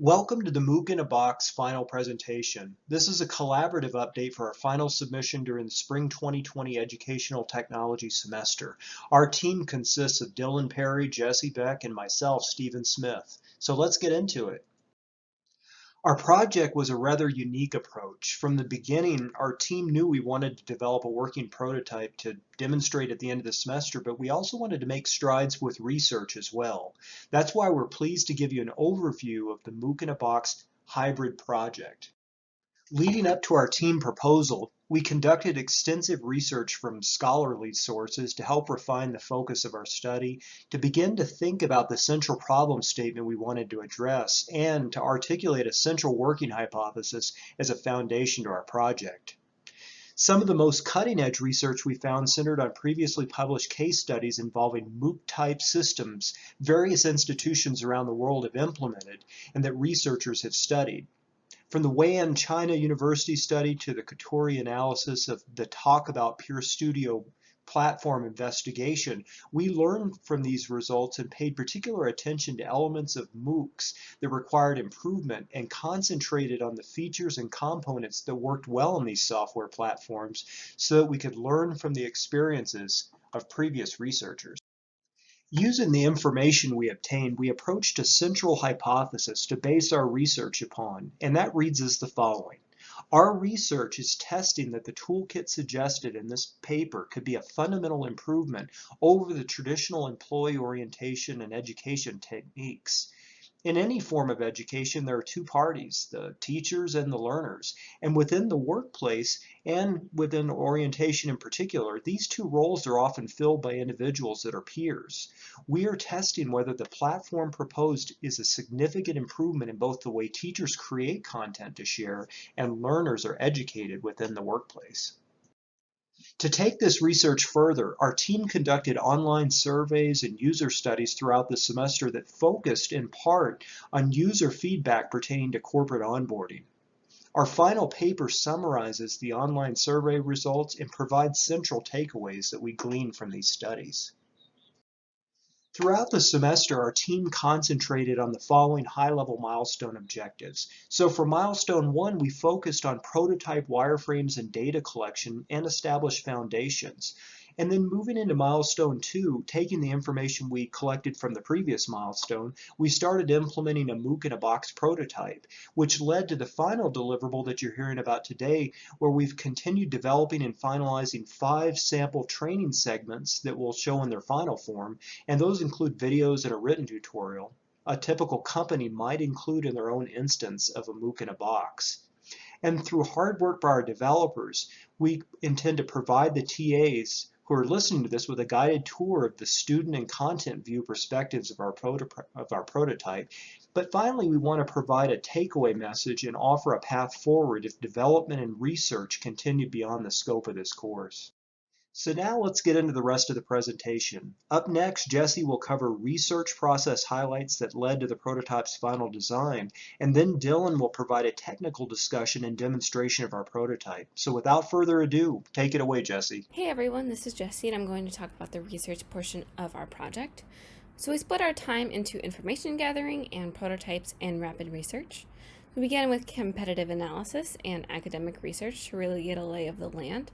Welcome to the MOOC in a Box final presentation. This is a collaborative update for our final submission during the Spring 2020 Educational Technology semester. Our team consists of Dylan Perry, Jesse Beck, and myself, Stephen Smith. So let's get into it. Our project was a rather unique approach. From the beginning, our team knew we wanted to develop a working prototype to demonstrate at the end of the semester, but we also wanted to make strides with research as well. That's why we're pleased to give you an overview of the MOOC in a Box hybrid project. Leading up to our team proposal, we conducted extensive research from scholarly sources to help refine the focus of our study, to begin to think about the central problem statement we wanted to address, and to articulate a central working hypothesis as a foundation to our project. Some of the most cutting-edge research we found centered on previously published case studies involving MOOC-type systems various institutions around the world have implemented and that researchers have studied. From the Weian China University study to the Katori analysis of the Talk About Peer Studio platform investigation, we learned from these results and paid particular attention to elements of MOOCs that required improvement and concentrated on the features and components that worked well in these software platforms so that we could learn from the experiences of previous researchers. Using the information we obtained, we approached a central hypothesis to base our research upon, and that reads as the following. Our research is testing that the toolkit suggested in this paper could be a fundamental improvement over the traditional employee orientation and education techniques. In any form of education, there are two parties, the teachers and the learners. And within the workplace and within orientation in particular, these two roles are often filled by individuals that are peers. We are testing whether the platform proposed is a significant improvement in both the way teachers create content to share and learners are educated within the workplace. To take this research further, our team conducted online surveys and user studies throughout the semester that focused in part on user feedback pertaining to corporate onboarding. Our final paper summarizes the online survey results and provides central takeaways that we gleaned from these studies. Throughout the semester, our team concentrated on the following high-level milestone objectives. So for milestone 1, we focused on prototype wireframes and data collection and established foundations. And then moving into milestone 2, taking the information we collected from the previous milestone, we started implementing a MOOC in a Box prototype, which led to the final deliverable that you're hearing about today, where we've continued developing and finalizing 5 sample training segments that we'll show in their final form, and those include videos and a written tutorial. A typical company might include in their own instance of a MOOC in a Box. And through hard work by our developers, we intend to provide the TAs who are listening to this with a guided tour of the student and content view perspectives of our prototype. But finally, we want to provide a takeaway message and offer a path forward if development and research continue beyond the scope of this course. So now let's get into the rest of the presentation. Up next, Jesse will cover research process highlights that led to the prototype's final design, and then Dylan will provide a technical discussion and demonstration of our prototype. So without further ado, take it away, Jesse. Hey everyone, this is Jessie and I'm going to talk about the research portion of our project. So we split our time into information gathering and prototypes and rapid research. We began with competitive analysis and academic research to really get a lay of the land.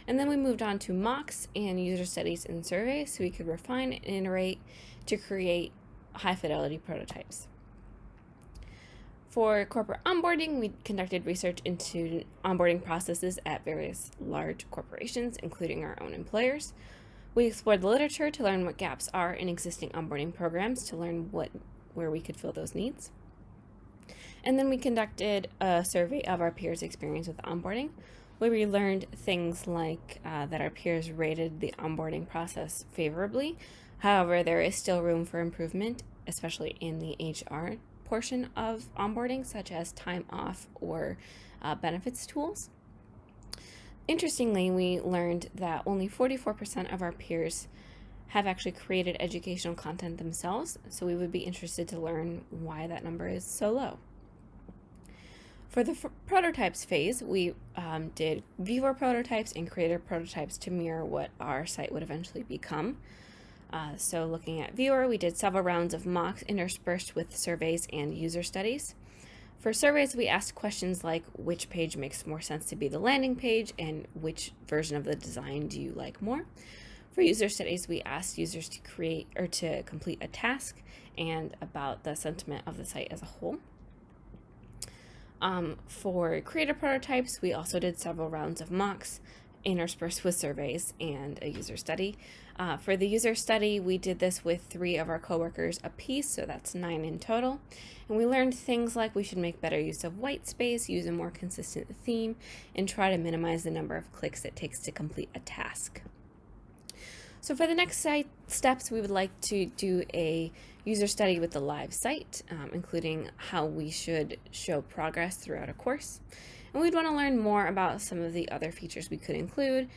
And then we moved on to mocks and user studies and surveys so we could refine and iterate to create high fidelity prototypes. For corporate onboarding, we conducted research into onboarding processes at various large corporations, including our own employers. We explored the literature to learn what gaps are in existing onboarding programs to learn where we could fill those needs. And then we conducted a survey of our peers' experience with onboarding, where we learned things like that our peers rated the onboarding process favorably. However, there is still room for improvement, especially in the HR portion of onboarding, such as time off or benefits tools. Interestingly, we learned that only 44% of our peers have actually created educational content themselves, so we would be interested to learn why that number is so low. For the prototypes phase, we did viewer prototypes and creator prototypes to mirror what our site would eventually become. So looking at viewer, we did several rounds of mocks interspersed with surveys and user studies. For surveys, we asked questions like which page makes more sense to be the landing page and which version of the design do you like more. For user studies, we asked users to create or to complete a task and about the sentiment of the site as a whole. For creator prototypes, we also did several rounds of mocks interspersed with surveys and a user study. For the user study, we did this with 3 of our coworkers apiece, so that's 9 in total. And we learned things like we should make better use of white space, use a more consistent theme, and try to minimize the number of clicks it takes to complete a task. So for the next steps, we would like to do a user study with the live site, including how we should show progress throughout a course. And we'd want to learn more about some of the other features we could include,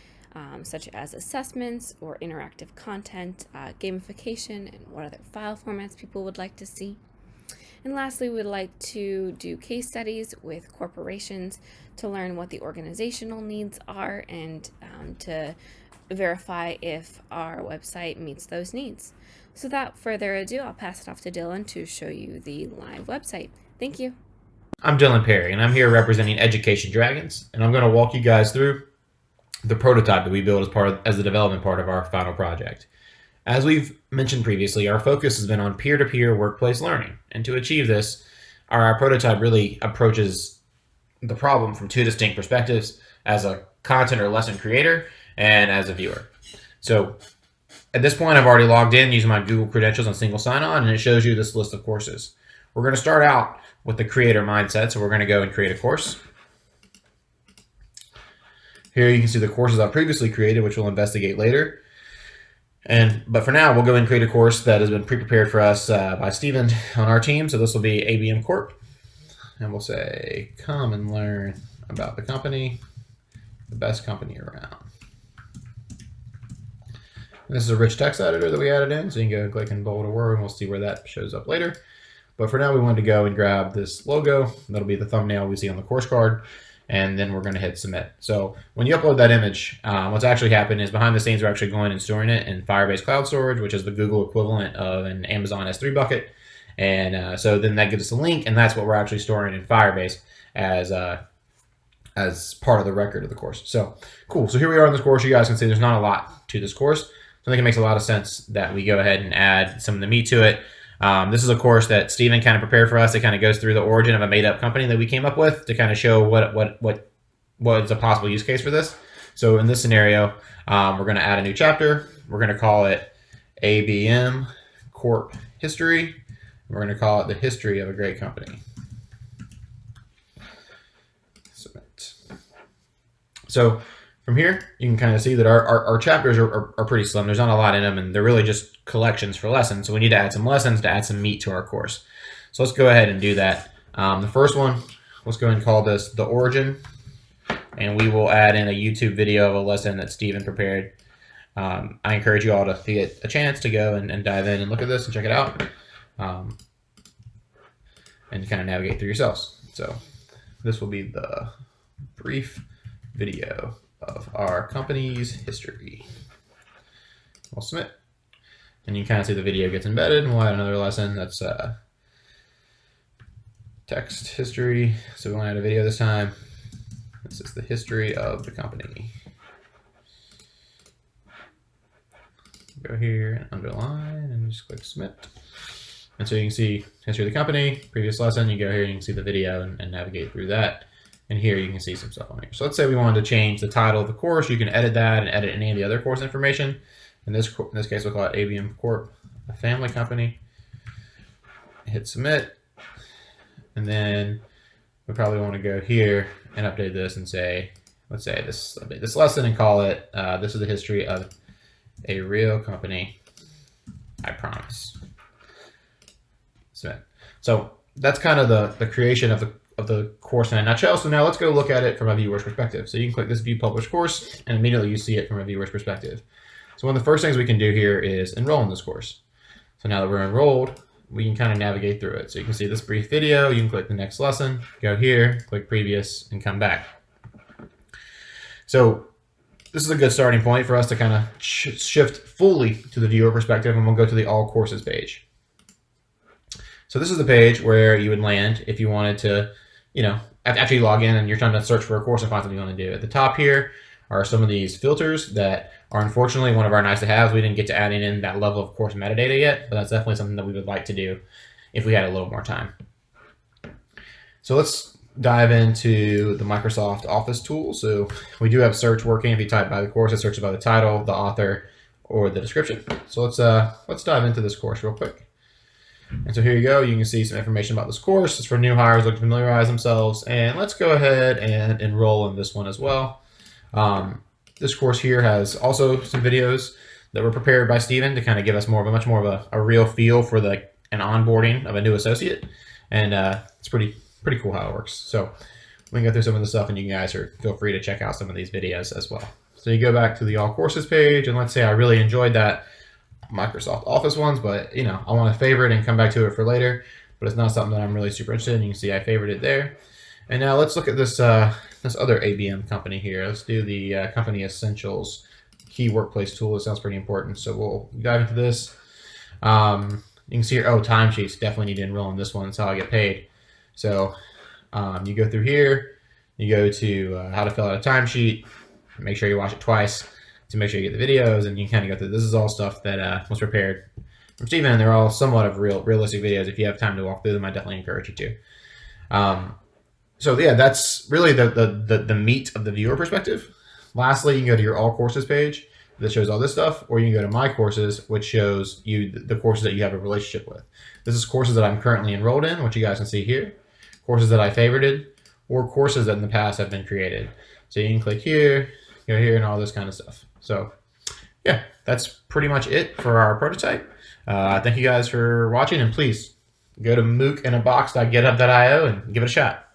such as assessments or interactive content, gamification, and what other file formats people would like to see. And lastly, we would like to do case studies with corporations to learn what the organizational needs are and to verify if our website meets those needs. So without further ado, I'll pass it off to Dylan to show you the live website. Thank you. I'm Dylan Perry, and I'm here representing Education Dragons, and I'm going to walk you guys through the prototype that we built as the development part of our final project. As we've mentioned previously, our focus has been on peer-to-peer workplace learning, and to achieve this, our prototype really approaches the problem from 2 distinct perspectives: as a content or lesson creator and as a viewer. So at this point, I've already logged in using my Google credentials on single sign-on, and it shows you this list of courses. We're going to start out with the creator mindset, so we're going to go and create a course. Here you can see the courses I previously created, which we'll investigate later. But for now, we'll go and create a course that has been pre-prepared for us by Steven on our team. So this will be ABM Corp. And we'll say, come and learn about the company, the best company around. This is a rich text editor that we added in, so you can go click and bold a word, and we'll see where that shows up later. But for now, we wanted to go and grab this logo. That'll be the thumbnail we see on the course card, and then we're going to hit submit. So when you upload that image, what's actually happened is behind the scenes, we're actually going and storing it in Firebase Cloud Storage, which is the Google equivalent of an Amazon S3 bucket. And so then that gives us a link, and that's what we're actually storing in Firebase as part of the record of the course. So cool. So here we are in this course. You guys can see there's not a lot to this course. So I think it makes a lot of sense that we go ahead and add some of the meat to it. This is a course that Steven kind of prepared for us. It kind of goes through the origin of a made-up company that we came up with to kind of show what is a possible use case for this. So in this scenario, we're going to add a new chapter. We're going to call it ABM Corp History. We're going to call it the history of a great company. Submit. So from here, you can kind of see that our chapters are pretty slim. There's not a lot in them, and they're really just collections for lessons. So we need to add some lessons to add some meat to our course. So let's go ahead and do that. The first one, let's go ahead and call this The Origin, and we will add in a YouTube video of a lesson that Steven prepared. I encourage you all to get a chance to go and dive in and look at this and check it out, and kind of navigate through yourselves. So this will be the brief video of our company's history. We'll submit, and you can kind of see the video gets embedded, and we'll add another lesson that's text history. So we want to add a video this time. This is the history of the company. Go here and underline and just click submit. And so you can see history of the company, previous lesson. You go here and you can see the video and navigate through that. And here you can see some stuff on here. So let's say we wanted to change the title of the course. You can edit that and edit any of the other course information. In this case, we'll call it ABM Corp, a family company. Hit submit. And then we probably want to go here and update this and say, let's say update this lesson and call it, this is the history of a real company, I promise. Submit. So that's kind of the creation of the course in a nutshell. So now let's go look at it from a viewer's perspective. So you can click this view published course, and immediately you see it from a viewer's perspective. So one of the first things we can do here is enroll in this course. So now that we're enrolled, we can kind of navigate through it. So you can see this brief video, you can click the next lesson, go here, click previous, and come back. So this is a good starting point for us to kind of shift fully to the viewer perspective, and we'll go to the all courses page. So this is the page where you would land if you wanted to, after you log in and you're trying to search for a course and find something you want to do. At the top here are some of these filters that are unfortunately one of our nice to haves. We didn't get to adding in that level of course metadata yet, but that's definitely something that we would like to do if we had a little more time. So let's dive into the Microsoft Office tool. So we do have search working. If you type by the course, it searches by the title, the author, or the description. So let's dive into this course real quick. And so here you go. You can see some information about this course. It's for new hires looking to familiarize themselves. And let's go ahead and enroll in this one as well. This course here has also some videos that were prepared by Steven to kind of give us much more of a real feel for an onboarding of a new associate. And it's pretty cool how it works. So we can go through some of the stuff, and you guys feel free to check out some of these videos as well. So you go back to the all courses page, and let's say I really enjoyed that Microsoft Office ones, but I want to favorite and come back to it for later, but it's not something that I'm really super interested in. You can see I favorited it there. And now let's look at this this other ABM company here. Let's do the company essentials key workplace tool. It sounds pretty important, so we'll dive into this. You can see here, timesheets, definitely need to enroll in this one. That's how I get paid. So you go through here, you go to how to fill out a timesheet, make sure you watch it twice to make sure you get the videos, and you can kind of go through. This is all stuff that was prepared from Steven, and they're all somewhat of realistic videos. If you have time to walk through them, I definitely encourage you to. So yeah, that's really the meat of the viewer perspective. Lastly, you can go to your all courses page that shows all this stuff, or you can go to my courses, which shows you the courses that you have a relationship with. This is courses that I'm currently enrolled in, which you guys can see here, courses that I favorited, or courses that in the past have been created. So you can click here, go here, and all this kind of stuff. So yeah, that's pretty much it for our prototype. Thank you guys for watching, and please go to mooc-in-a-box.github.io and give it a shot.